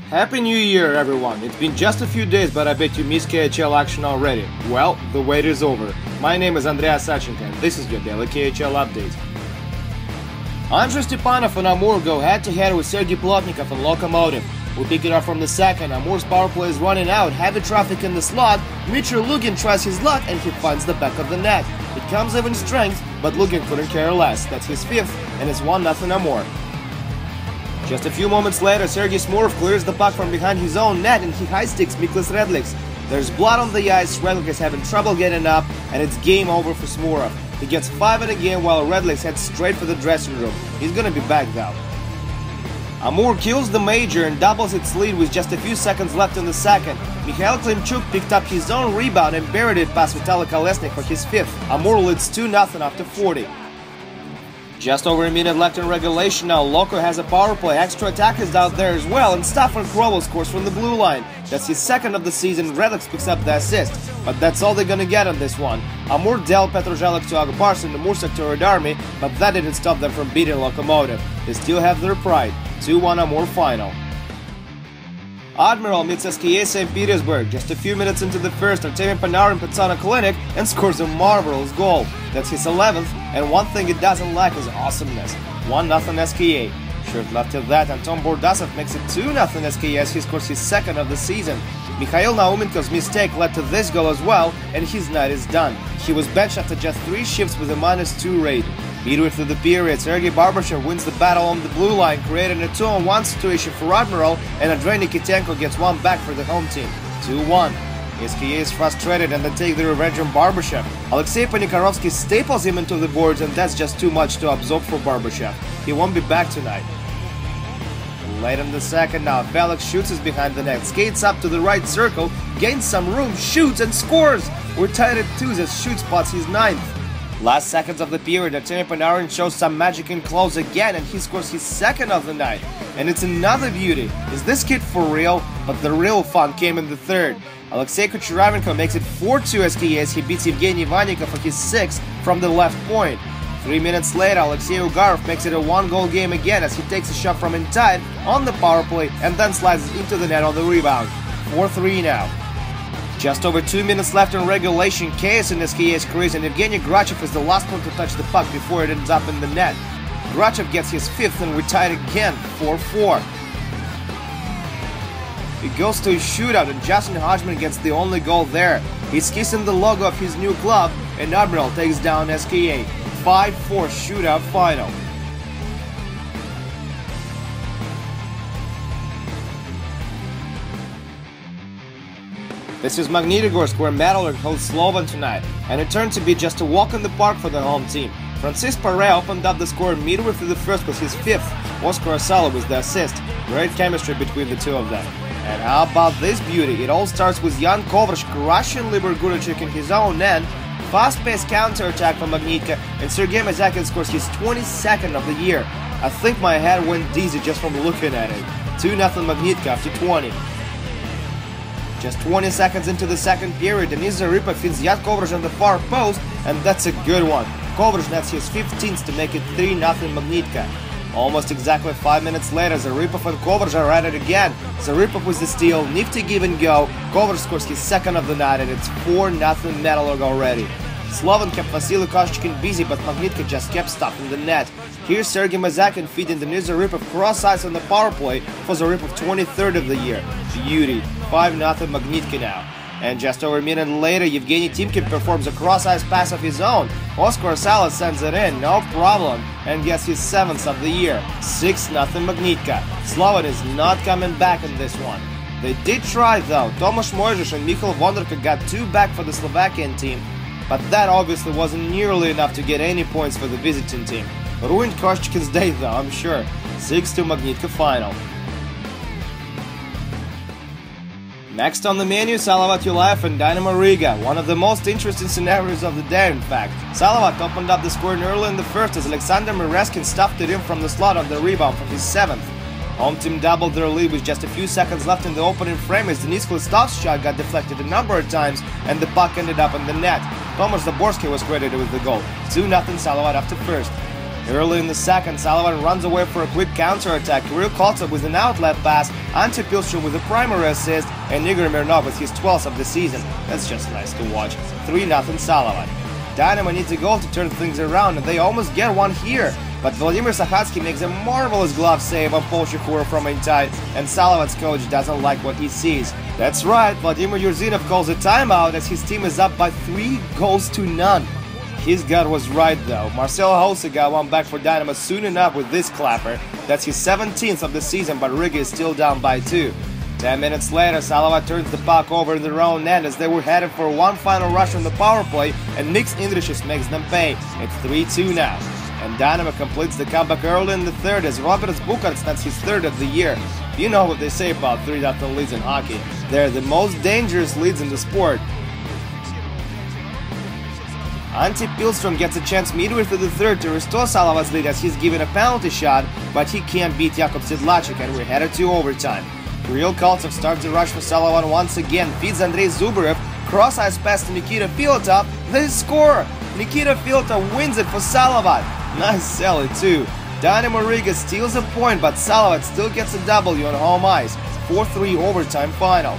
Happy New Year, everyone! It's been just a few days, but I bet you missed KHL action already. Well, the wait is over. My name is Andrei Sachenko, and this is your daily KHL update. Andrei Stepanov and Amur go head-to-head with Sergei Plotnikov and Lokomotiv. We pick it up from the second. Amur's power play is running out, heavy traffic in the slot. Dmitry Lugin tries his luck and he finds the back of the net. It comes even strength, but Lugin couldn't care less. That's his fifth, and it's 1-0 Amur. Just a few moments later, Sergei Smurov clears the puck from behind his own net and he high-sticks Miklas Redliks. There's blood on the ice, Redlik is having trouble getting up, and it's game over for Smurov. He gets 5 in a game while Redliks heads straight for the dressing room. He's gonna be back though. Amur kills the major and doubles its lead with just a few seconds left in the second. Mikhail Klimchuk picked up his own rebound and buried it past Vitaly Kolesnik for his fifth. Amur leads 2-0 after 40. Just over a minute left in regulation now, Loko has a power play, extra attack is out there as well, and Staffan Krobel scores from the blue line. That's his second of the season, Redliks picks up the assist, but that's all they're gonna get on this one. Amur dealt Petrozhelek to Agapars and the Mursak to Red Army, but that didn't stop them from beating Lokomotiv. They still have their pride. 2-1 Amur final. Admiral meets SKA St. Petersburg. Just a few minutes into the first, Artemy Panarin puts on a clinic and scores a marvelous goal. That's his 11th, and one thing it doesn't lack is awesomeness. 1-0 SKA. Short left of that, Anton Bordasov makes it 2-0 SKA as he scores his second of the season. Mikhail Naumenko's mistake led to this goal as well, and his night is done. He was benched after just 3 shifts with a -2 rating. Midway through the period, Sergei Barbashev wins the battle on the blue line, creating a 2-on-1 situation for Admiral, and Andrei Nikitenko gets one back for the home team. 2-1. SKA is frustrated and they take the revenge on Barbashev. Alexei Panikarovsky staples him into the boards, and that's just too much to absorb for Barbashev. He won't be back tonight. Late in the second now, Velik shoots us behind the net, skates up to the right circle, gains some room, shoots and scores! We're tied at 2 as Shoot spots his 9th. Last seconds of the period, Artemy Panarin shows some magic in close again and he scores his second of the night. And it's another beauty. Is this kid for real? But the real fun came in the third. Alexei Kucheravenko makes it 4-2 SKA as he beats Evgeny Ivannikov for his 6th from the left point. 3 minutes later, Alexei Ugarov makes it a 1-goal game again as he takes a shot from inside on the power play and then slides it into the net on the rebound. 4-3 now. Just over 2 minutes left in regulation, chaos in SKA's crease, and Evgeny Grachev is the last one to touch the puck before it ends up in the net. Grachev gets his 5th and we're tied again, 4-4. It goes to a shootout and Justin Hodgman gets the only goal there. He's kissing the logo of his new club and Admiral takes down SKA. 5-4 shootout final. This is Magnitogorsk, where Metalurg holds Slovan tonight, and it turned to be just a walk in the park for the home team. Francis Paré opened up the score midway through the first with his 5th. Oskar Asala with the assist. Great chemistry between the two of them. And how about this beauty? It all starts with Jan Kovrsh crushing Libor Gurachik in his own end. Fast-paced counter-attack from Magnitka, and Sergei Mazakin scores his 22nd of the year. I think my head went dizzy just from looking at it. 2-0 Magnitka after 20. Just 20 seconds into the second period, Denis Zarypa feeds Yat Kovrsh on the far post, and that's a good one. Kovrsh nets his 15th to make it 3-0 Magnitka. Almost exactly 5 minutes later, Zarypov and Kovrsh are at it again. Zarypov with the steal, nifty give and go. Kovrsh scores his second of the night, and it's 4-0 Metalurg already. Slovan kept Vasily Koshchikin busy, but Magnitka just kept stopping the net. Here's Sergei Mazakin feeding Denis Zarypov cross ice on the power play for Zarypov 23rd of the year. Beauty. 5-0 Magnitka now. And just over a minute later, Yevgeny Timkin performs a cross-ice pass of his own. Oskar Asala sends it in, no problem, and gets his 7th of the year. 6-0 Magnitka. Slovan is not coming back in this one. They did try though. Tomasz Mojžíš and Michal Wonderka got 2 back for the Slovakian team, but that obviously wasn't nearly enough to get any points for the visiting team. Ruined Koshchikin's day though, I'm sure. 6-2 Magnitka final. Next on the menu, Salavat Ulayev and Dynamo Riga, one of the most interesting scenarios of the day in fact. Salavat opened up the scoring early in the first as Alexander Mereskin stuffed it in from the slot on the rebound for his 7th. Home team doubled their lead with just a few seconds left in the opening frame as Denis Khlistov's shot got deflected a number of times and the puck ended up in the net. Tomasz Zaborski was credited with the goal. 2-0 Salavat after first. Early in the second, Sullivan runs away for a quick counter-attack. Kirill Koltsov with an outlet pass, Ante Pilstrom with a primary assist, and Igor Mirnov with his 12th of the season. That's just nice to watch. 3-0 Sullivan. Dynamo needs a goal to turn things around, and they almost get one here. But Vladimir Sakhatsky makes a marvelous glove save on Paul Shifura from inside, and Sullivan's coach doesn't like what he sees. That's right, Vladimir Yurzinov calls a timeout as his team is up by 3-0. His gut was right though. Marcelo Hossa got one back for Dynamo soon enough with this clapper. That's his 17th of the season, but Riga is still down by 2. 10 minutes later, Sullivan turns the puck over in their own end as they were headed for one final rush on the power play, and Niks Indrishis makes them pay. It's 3-2 now. And Dynamo completes the comeback early in the third as Roberts Bukarts nets his third of the year. You know what they say about 3-0 leads in hockey. They're the most dangerous leads in the sport. Ante Pilstrom gets a chance midway through the third to restore Sullivan's lead as he's given a penalty shot, but he can't beat Jakub Sedlacek, and we're headed to overtime. Kirill Koltsov starts the rush for Sullivan once again, feeds Andrei Zubarev, cross-ice pass to Nikita Filatov, they score! Nikita Filatov wins it for Sullivan. Nice sally too. Dynamo Riga steals a point, but Sullivan still gets a W on home ice. 4-3 overtime final.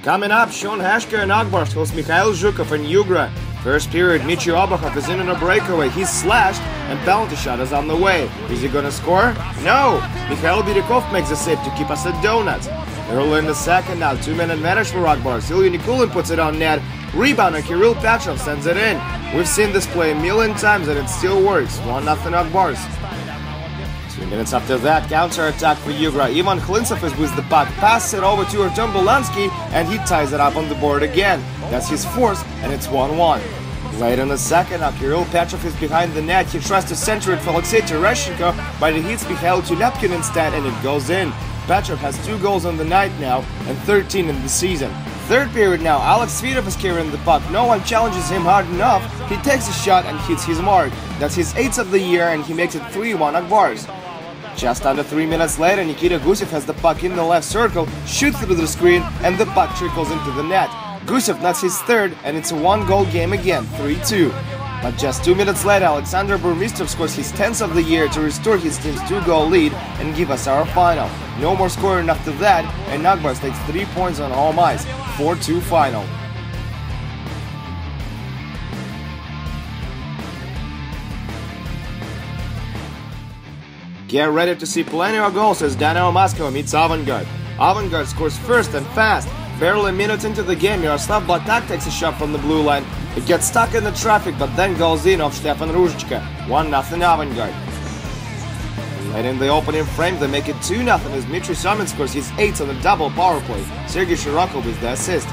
Coming up, Sean Hashka and Akbars host Mikhail Zhukov and Yugra. First period, Mitchell Obakhov is in on a breakaway. He's slashed, and penalty shot is on the way. Is he gonna score? No! Mikhail Bidikov makes a save to keep us at donuts. Early in the second now, 2-minute advantage for Akbars. Ilya Nikulin puts it on net. Rebound, and Kirill Petrov sends it in. We've seen this play a million times, and it still works. 1-0 Akbars. 2 minutes after that, counter-attack for Yugra. Ivan Klintsov is with the puck, passes it over to Artem Bulansky, and he ties it up on the board again. That's his fourth, and it's 1-1. Late in the second, now Kirill Petrov is behind the net. He tries to center it for Alexei Tereshchenko, but he hits Mikhail Tulyapkin instead, and it goes in. Petrov has 2 goals on the night now, and 13 in the season. Third period now, Alex Svidov is carrying the puck. No one challenges him hard enough. He takes a shot and hits his mark. That's his 8th of the year, and he makes it 3-1 Akbars. Just under 3 minutes later, Nikita Gusev has the puck in the left circle, shoots through the screen, and the puck trickles into the net. Gusev nets his third, and it's a 1-goal game again, 3-2. But just 2 minutes later, Alexander Burmistrov scores his 10th of the year to restore his team's 2-goal lead and give us our final. No more scoring after that, and Akbars takes 3 points on home ice, 4-2 final. Get ready to see plenty of goals as Dynamo Moscow meets Avangard. Avangard scores first and fast. Barely a minute into the game, Yaroslav Blatak takes a shot from the blue line. It gets stuck in the traffic, but then goes in off Stefan Ruzhchka. 1-0 Avangard. Late in the opening frame, they make it 2-0 as Dmitry Somin scores his 8th on a double power play. Sergei Shirokov with the assist.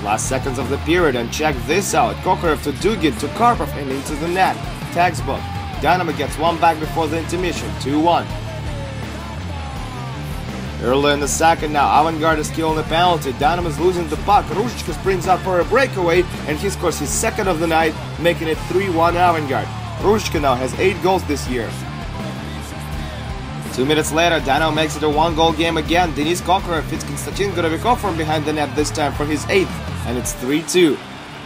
Last seconds of the period, and check this out. Kokorev to Dugin to Karpov and into the net. Textbook. Dynamo gets one back before the intermission, 2-1. Early in the second now, Avangard is killing the penalty. Dynamo is losing the puck. Ruzhchka sprints out for a breakaway, and he scores his 2nd of the night, making it 3-1 Avangard. Ruzhchka now has 8 goals this year. 2 minutes later, Dynamo makes it a 1-goal game again. Denis Kokorev hits Konstantin Gorovikov from behind the net this time for his 8th, and it's 3-2.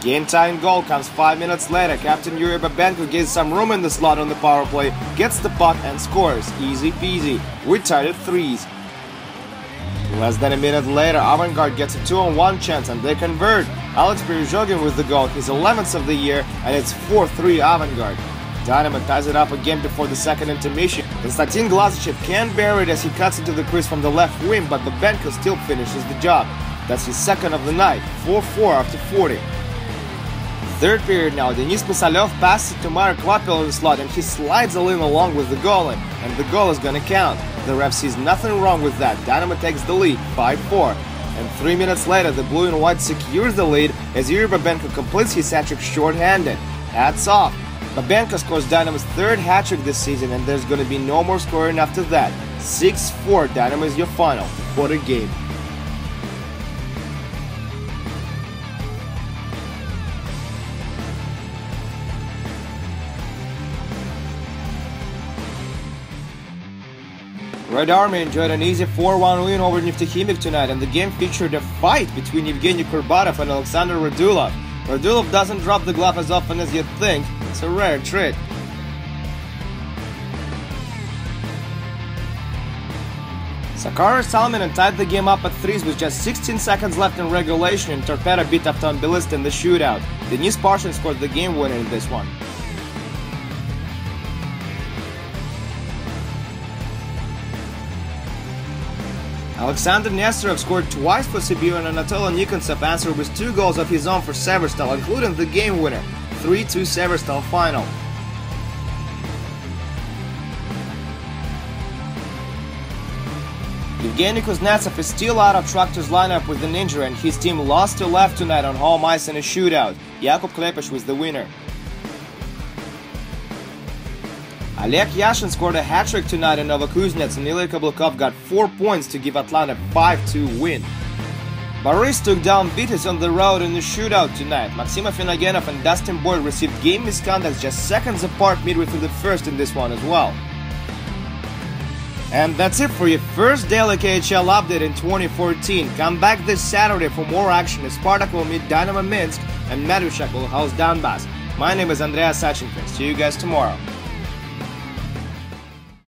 Game-tying goal comes 5 minutes later. Captain Yuri Babenko gives some room in the slot on the power play, gets the puck and scores. Easy peasy. We're tied at 3s. Less than a minute later, Avangard gets a 2-on-1 chance and they convert. Alex Perezhogin with the goal, his 11th of the year, and it's 4-3 Avangard. Dynamo ties it up again before the second intermission. Konstantin Glazichev can't bear it as he cuts into the crease from the left wing, but Babenko still finishes the job. That's his 2nd of the night, 4-4 after 40. Third period now, Denis Musalov passes it to Marek Kvapil in the slot, and he slides in along with the goalie, and the goal is gonna count. The ref sees nothing wrong with that. Dynamo takes the lead, 5-4. And 3 minutes later, the blue and white secures the lead as Yuri Babenko completes his hat-trick short-handed. Hats off. Babenko scores Dynamo's 3rd hat-trick this season, and there's gonna be no more scoring after that. 6-4, Dynamo is your final. What a game. Red Army enjoyed an easy 4-1 win over Neftekhimik tonight, and the game featured a fight between Evgeny Kurbatov and Alexander Radulov. Radulov doesn't drop the glove as often as you'd think. It's a rare treat. Sakara Salminen tied the game up at threes with just 16 seconds left in regulation, and Torpedo beat Avtomobilist in the shootout. Denis Parshin scored the game winner in this one. Alexander Nesterov scored twice for Sibiu, and Anatoly Nikontsov answered with 2 goals of his own for Severstal, including the game winner, 3-2 Severstal final. Evgeny Kuznetsov is still out of Tractor's lineup with an injury, and his team lost to Lev tonight on home ice in a shootout. Jakub Klepesh was the winner. Oleg Yashin scored a hat-trick tonight in Novokuznets, and Ilya Kablukov got 4 points to give Atlanta a 5-2 win. Boris took down Vitis on the road in the shootout tonight. Maxim Afinogenov and Dustin Boyd received game misconducts just seconds apart midway through the first in this one as well. And that's it for your first daily KHL update in 2014. Come back this Saturday for more action as Spartak will meet Dynamo Minsk and Matyushak will host Donbass. My name is Andreas Sachenko. See you guys tomorrow.